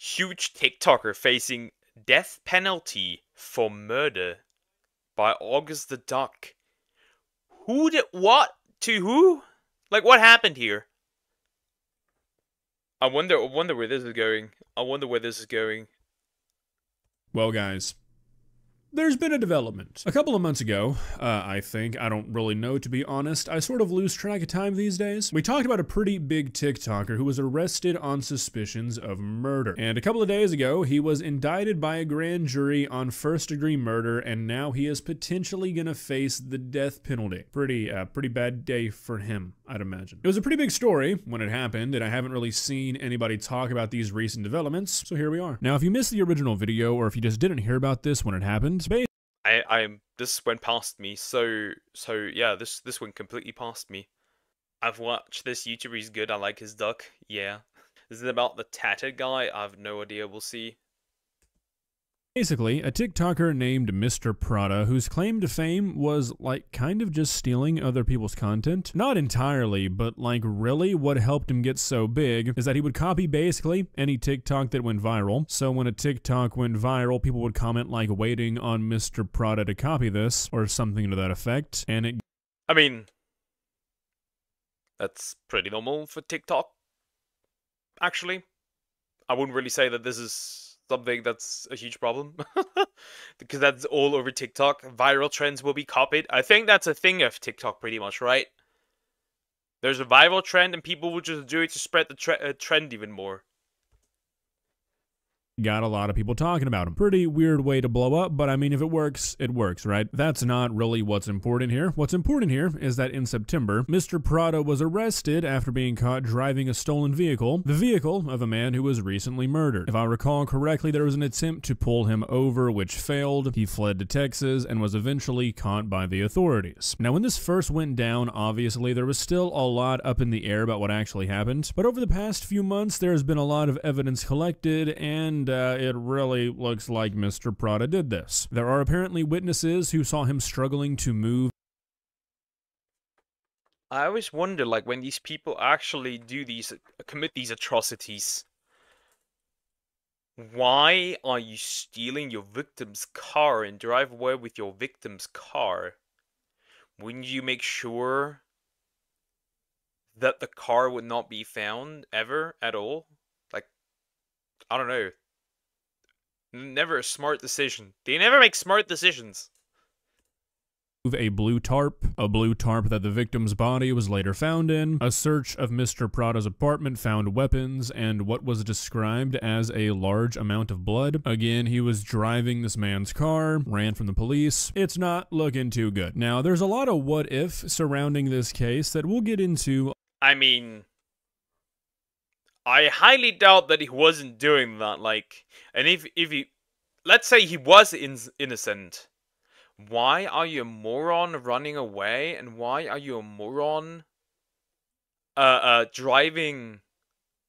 Huge TikToker facing death penalty for murder by August the Duck. Who did what to who? Like, what happened here? I wonder where this is going. I wonder where this is going. Well, guys, there's been a development. A couple of months ago, I think, I don't really know to be honest, I sort of lose track of time these days. We talked about a pretty big TikToker who was arrested on suspicions of murder. And a couple of days ago, he was indicted by a grand jury on first-degree murder, and now he is potentially gonna face the death penalty. Pretty bad day for him, I'd imagine. It was a pretty big story when it happened, and I haven't really seen anybody talk about these recent developments, so here we are. Now, if you missed the original video, or if you just didn't hear about this when it happened, this went past me, so yeah, this went completely past me. I've watched this YouTuber, he's good, I like his duck, yeah. Is it about the tatted guy? I have no idea, we'll see. Basically, a TikToker named Mr. Prada, whose claim to fame was, like, kind of just stealing other people's content. Not entirely, but, like, really what helped him get so big is that he would copy basically any TikTok that went viral. So when a TikTok went viral, people would comment, like, waiting on Mr. Prada to copy this, or something to that effect, and it... I mean, that's pretty normal for TikTok, actually. I wouldn't really say that this is something that's a huge problem because that's all over TikTok. Viral trends will be copied. I think that's a thing of TikTok pretty much, right? There's a viral trend and people will just do it to spread the trend even more. Got a lot of people talking about him. Pretty weird way to blow up, but I mean, if it works, right? That's not really what's important here. What's important here is that in September, Mr. Prada was arrested after being caught driving a stolen vehicle, the vehicle of a man who was recently murdered. If I recall correctly, there was an attempt to pull him over, which failed. He fled to Texas and was eventually caught by the authorities. Now, when this first went down, obviously, there was still a lot up in the air about what actually happened, but over the past few months, there's been a lot of evidence collected, and it really looks like Mr. Prada did this. There are apparently witnesses who saw him struggling to move. I always wonder, like, when these people actually commit these atrocities, why are you stealing your victim's car and drive away with your victim's car? Wouldn't you make sure that the car would not be found ever at all? Like, I don't know. Never a smart decision. They never make smart decisions. A blue tarp that the victim's body was later found in. A search of Mr. Prada's apartment found weapons and what was described as a large amount of blood. Again, he was driving this man's car, ran from the police. It's not looking too good. Now, there's a lot of what if surrounding this case that we'll get into. I mean, I highly doubt that he wasn't doing that, like, and if he, let's say he was innocent, why are you a moron running away, and why are you a moron, driving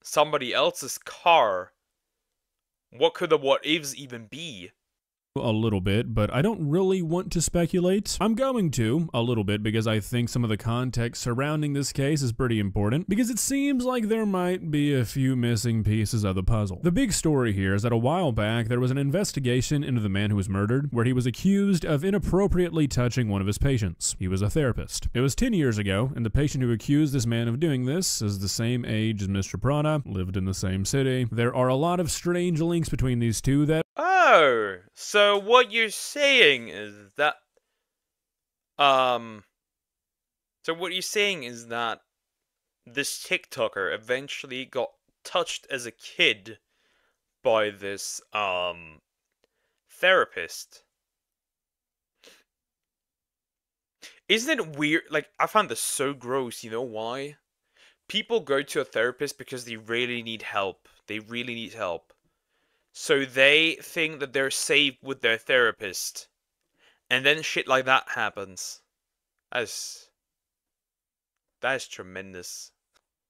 somebody else's car? What could the what-ifs even be? A little bit, but I don't really want to speculate. I'm going to, a little bit, because I think some of the context surrounding this case is pretty important, because it seems like there might be a few missing pieces of the puzzle. The big story here is that a while back, there was an investigation into the man who was murdered, where he was accused of inappropriately touching one of his patients. He was a therapist. It was 10 years ago, and the patient who accused this man of doing this is the same age as Mr. Prada, lived in the same city. There are a lot of strange links between these two that... Oh, so what you're saying is that, this TikToker eventually got touched as a kid by this, therapist. Isn't it weird? Like, I find this so gross, you know why? People go to a therapist because they really need help. They really need help. So they think that they're safe with their therapist. And then shit like that happens. That is tremendous.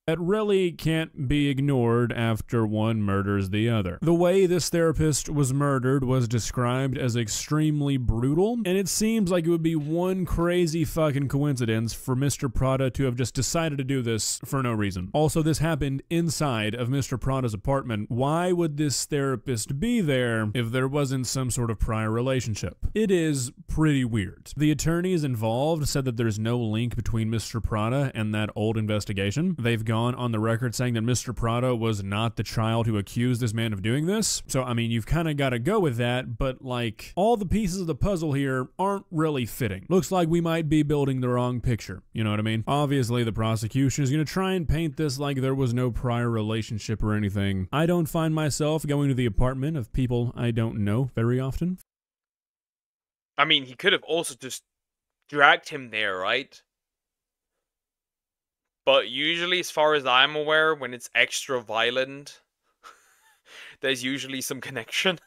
that really can't be ignored after one murders the other. The way this therapist was murdered was described as extremely brutal, and it seems like it would be one crazy fucking coincidence for Mr. Prada to have just decided to do this for no reason. Also, this happened inside of Mr. Prada's apartment. Why would this therapist be there if there wasn't some sort of prior relationship? It is pretty weird. The attorneys involved said that there's no link between Mr. Prada and that old investigation. They've gone on the record saying that Mr. Prada was not the child who accused this man of doing this. So, I mean, you've kind of got to go with that, but like, all the pieces of the puzzle here aren't really fitting. Looks like we might be building the wrong picture. You know what I mean? Obviously, the prosecution is going to try and paint this like there was no prior relationship or anything. I don't find myself going to the apartment of people I don't know very often. I mean, he could have also just dragged him there, right? But usually, as far as I'm aware, when it's extra violent, there's usually some connection.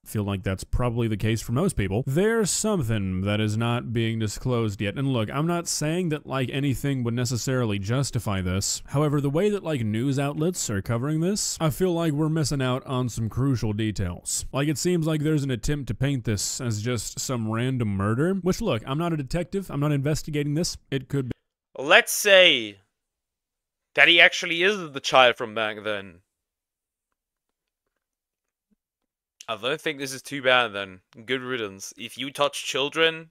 Feel like that's probably the case for most people. There's something that is not being disclosed yet. And look, I'm not saying that like anything would necessarily justify this. However, the way that like news outlets are covering this, I feel like we're missing out on some crucial details. Like it seems like there's an attempt to paint this as just some random murder, which look, I'm not a detective. I'm not investigating this. It could be. Let's say that he actually is the child from back then. I don't think this is too bad then. Good riddance. If you touch children,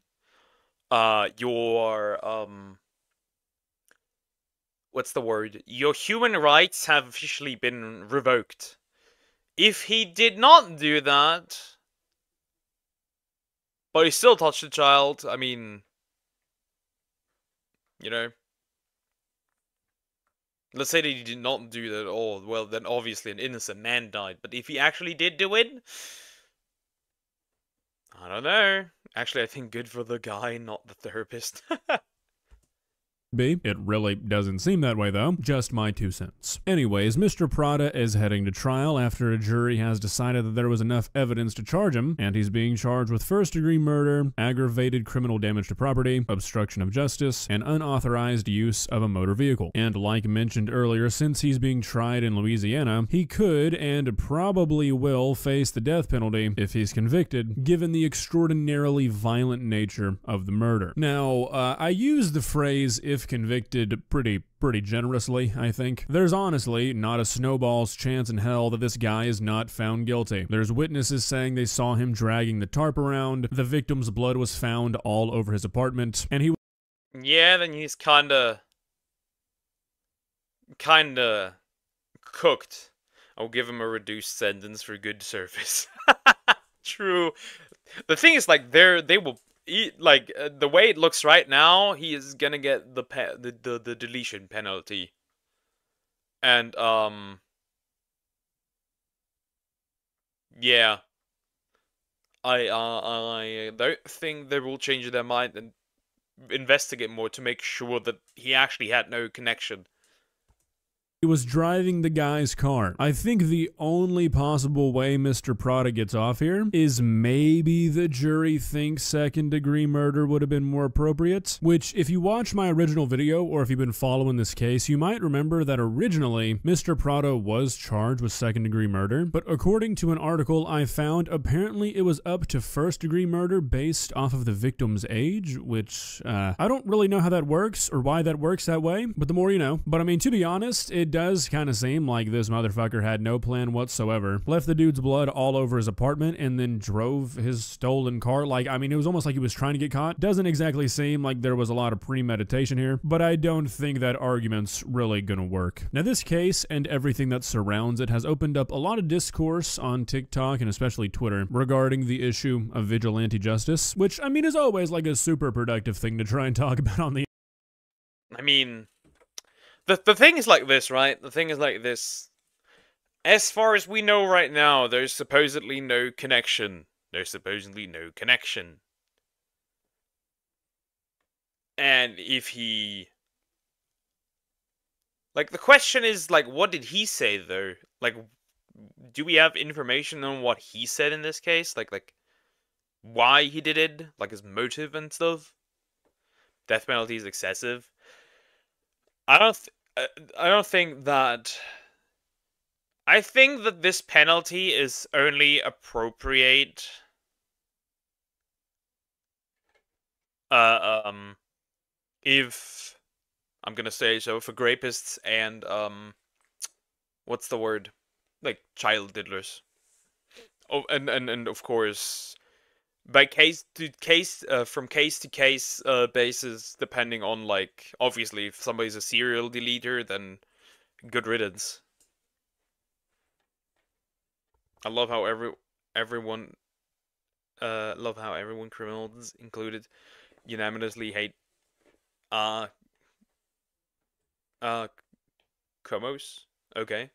your, what's the word? Your human rights have officially been revoked. If he did not do that, but he still touched a child, I mean, you know. Let's say that he did not do that at all. Well, then obviously an innocent man died. But if he actually did do it, I don't know. Actually, I think good for the guy, not the therapist. It really doesn't seem that way though. Just my 2 cents. Anyways, Mr. Prada is heading to trial after a jury has decided that there was enough evidence to charge him, and he's being charged with first-degree murder, aggravated criminal damage to property, obstruction of justice, and unauthorized use of a motor vehicle. And like mentioned earlier, since he's being tried in Louisiana, he could and probably will face the death penalty if he's convicted, given the extraordinarily violent nature of the murder. Now, I use the phrase "if convicted" pretty generously, I think. There's honestly not a snowball's chance in hell that this guy is not found guilty. There's witnesses saying they saw him dragging the tarp around, the victim's blood was found all over his apartment, and he... Yeah, then he's kinda cooked. I'll give him a reduced sentence for good service. True. The thing is, like, they will... Like, the way it looks right now, he is gonna get the deletion penalty. And, yeah. I don't think they will change their mind and investigate more to make sure that he actually had no connection. He was driving the guy's car. I think the only possible way Mr. Prada gets off here is maybe the jury thinks second-degree murder would have been more appropriate, which if you watch my original video or if you've been following this case, you might remember that originally Mr. Prada was charged with second-degree murder, but according to an article I found, apparently it was up to first-degree murder based off of the victim's age, which I don't really know how that works or why that works that way, but the more you know. But I mean, to be honest, it does kind of seem like this motherfucker had no plan whatsoever. Left the dude's blood all over his apartment and then drove his stolen car. Like, I mean, it was almost like he was trying to get caught. Doesn't exactly seem like there was a lot of premeditation here, but I don't think that argument's really gonna work. Now, this case and everything that surrounds it has opened up a lot of discourse on TikTok and especially Twitter regarding the issue of vigilante justice, which, I mean, is always like a super productive thing to try and talk about on the... I mean... The thing is like this, right? The thing is like this. As far as we know right now, there's supposedly no connection. There's supposedly no connection. And if he... Like, the question is, like, what did he say, though? Like, do we have information on what he said in this case? Like, why he did it? Like, his motive and stuff? Death penalty is excessive. I don't think that. I think that this penalty is only appropriate. Uh, um, if I'm gonna say so for rapists and what's the word? Like child diddlers. Oh, and of course, by from case to case basis, depending on like obviously if somebody's a serial deleter, then good riddance. I love how everyone love how everyone criminals included unanimously hate uh uh Komos. Okay.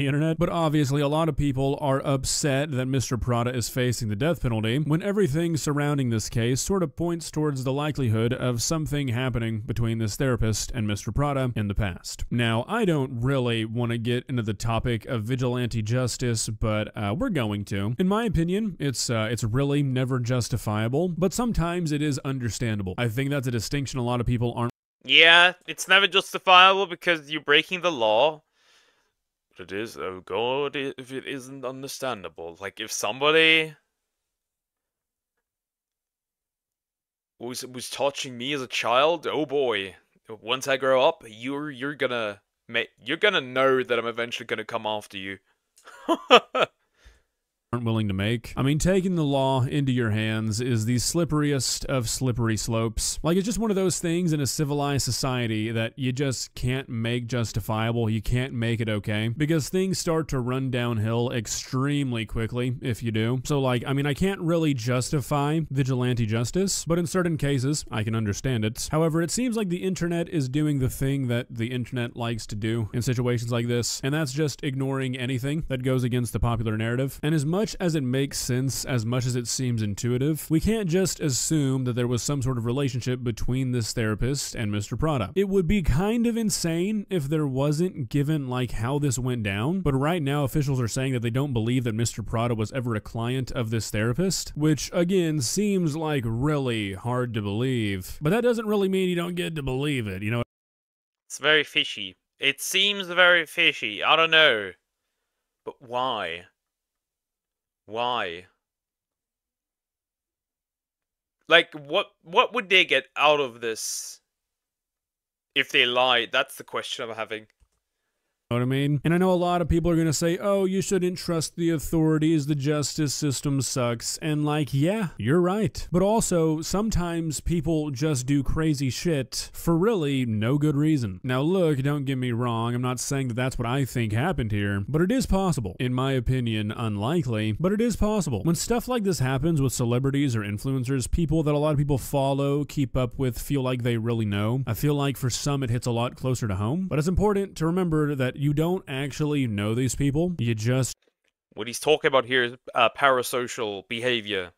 the internet, but obviously a lot of people are upset that Mr. Prada is facing the death penalty when everything surrounding this case sort of points towards the likelihood of something happening between this therapist and Mr. Prada in the past. Now, I don't really want to get into the topic of vigilante justice, but we're going to. In my opinion, it's really never justifiable, but sometimes it is understandable. I think that's a distinction a lot of people aren't. Yeah, it's never justifiable because you're breaking the law. But it is, oh god, if it isn't understandable. Like, if somebody was touching me as a child, oh boy. Once I grow up, you're gonna know that I'm eventually gonna come after you. Willing to make. I mean, taking the law into your hands is the slipperiest of slippery slopes. Like, it's just one of those things in a civilized society that you just can't make justifiable. You can't make it okay because things start to run downhill extremely quickly if you do. So, like, I mean, I can't really justify vigilante justice, but in certain cases, I can understand it. However, it seems like the internet is doing the thing that the internet likes to do in situations like this, and that's just ignoring anything that goes against the popular narrative. And as much as it makes sense, as much as it seems intuitive, we can't just assume that there was some sort of relationship between this therapist and Mr. Prada. It would be kind of insane if there wasn't, given like how this went down, but right now officials are saying that they don't believe that Mr. Prada was ever a client of this therapist, which again seems like really hard to believe, but that doesn't really mean you don't get to believe it, you know? It's very fishy. It seems very fishy. I don't know. But why? Why? Like, what would they get out of this if they lied? That's the question I'm having. Know what I mean? And I know a lot of people are going to say, oh, you shouldn't trust the authorities, the justice system sucks. And like, yeah, you're right. But also, sometimes people just do crazy shit for really no good reason. Now look, don't get me wrong, I'm not saying that that's what I think happened here, but it is possible. In my opinion, unlikely, but it is possible. When stuff like this happens with celebrities or influencers, people that a lot of people follow, keep up with, feel like they really know, I feel like for some it hits a lot closer to home. But it's important to remember that you don't actually know these people. You just... What he's talking about here is parasocial behavior.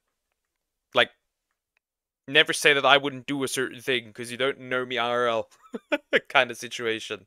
Like, never say that I wouldn't do a certain thing because you don't know me IRL kind of situation.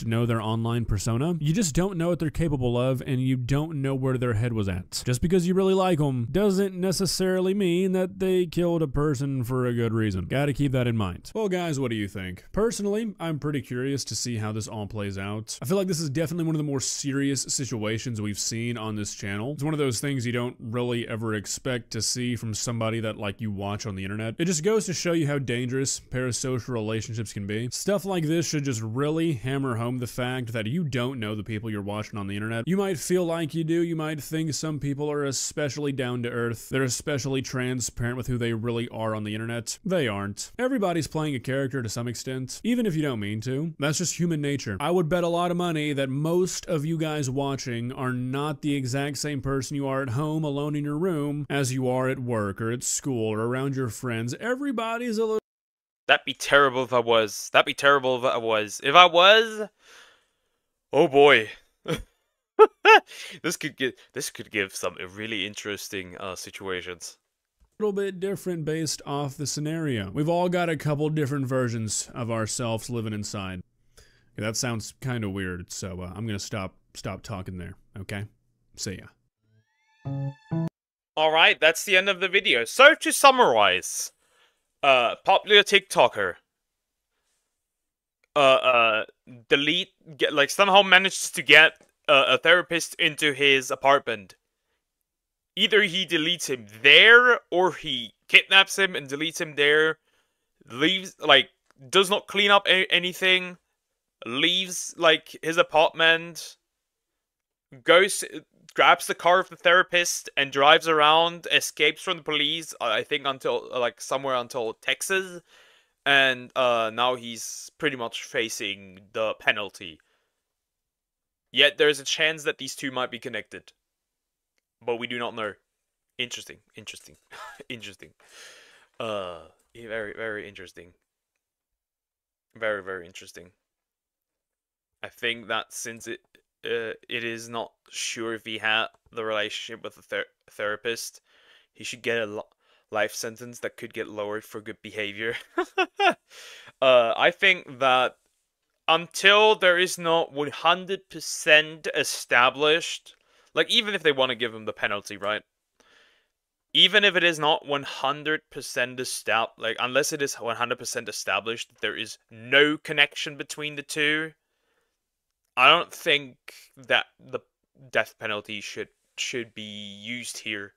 Know their online persona. You just don't know what they're capable of, and you don't know where their head was at. Just because you really like them doesn't necessarily mean that they killed a person for a good reason. Gotta keep that in mind. Well, guys, what do you think? Personally, I'm pretty curious to see how this all plays out. I feel like this is definitely one of the more serious situations we've seen on this channel. It's one of those things you don't really ever expect to see from somebody that like you watch on the internet. It just goes to show you how dangerous parasocial relationships can be. Stuff like this should just really hammer home the fact that you don't know the people you're watching on the internet. You might feel like you do. You might think some people are especially down to earth. They're especially transparent with who they really are on the internet. They aren't. Everybody's playing a character to some extent, even if you don't mean to. That's just human nature. I would bet a lot of money that most of you guys watching are not the exact same person you are at home alone in your room as you are at work or at school or around your friends. Everybody's a little... That'd be terrible if I was. That'd be terrible if I was. If I was, oh boy, this could give some really interesting situations. Little bit different based off the scenario. We've all got a couple different versions of ourselves living inside. Okay, that sounds kind of weird, so I'm gonna stop talking there. Okay, see ya. All right, that's the end of the video. So to summarize. Popular TikToker. uh uh like somehow manages to get a therapist into his apartment. Either he deletes him there or he kidnaps him and deletes him there, leaves like does not clean up anything, leaves like his apartment, goes grabs the car of the therapist and drives around, escapes from the police, I think until like somewhere until Texas, and now he's pretty much facing the penalty. Yet there's a chance that these two might be connected, but we do not know. Interesting, interesting, interesting. Very, very interesting. Very, very interesting. I think that since it is not sure if he had the relationship with the therapist, he should get a life sentence that could get lowered for good behavior. I think that until there is not 100% established, like even if they want to give him the penalty, right? Even if it is not 100% established, like unless it is 100% established that there is no connection between the two, I don't think that the death penalty should be used here.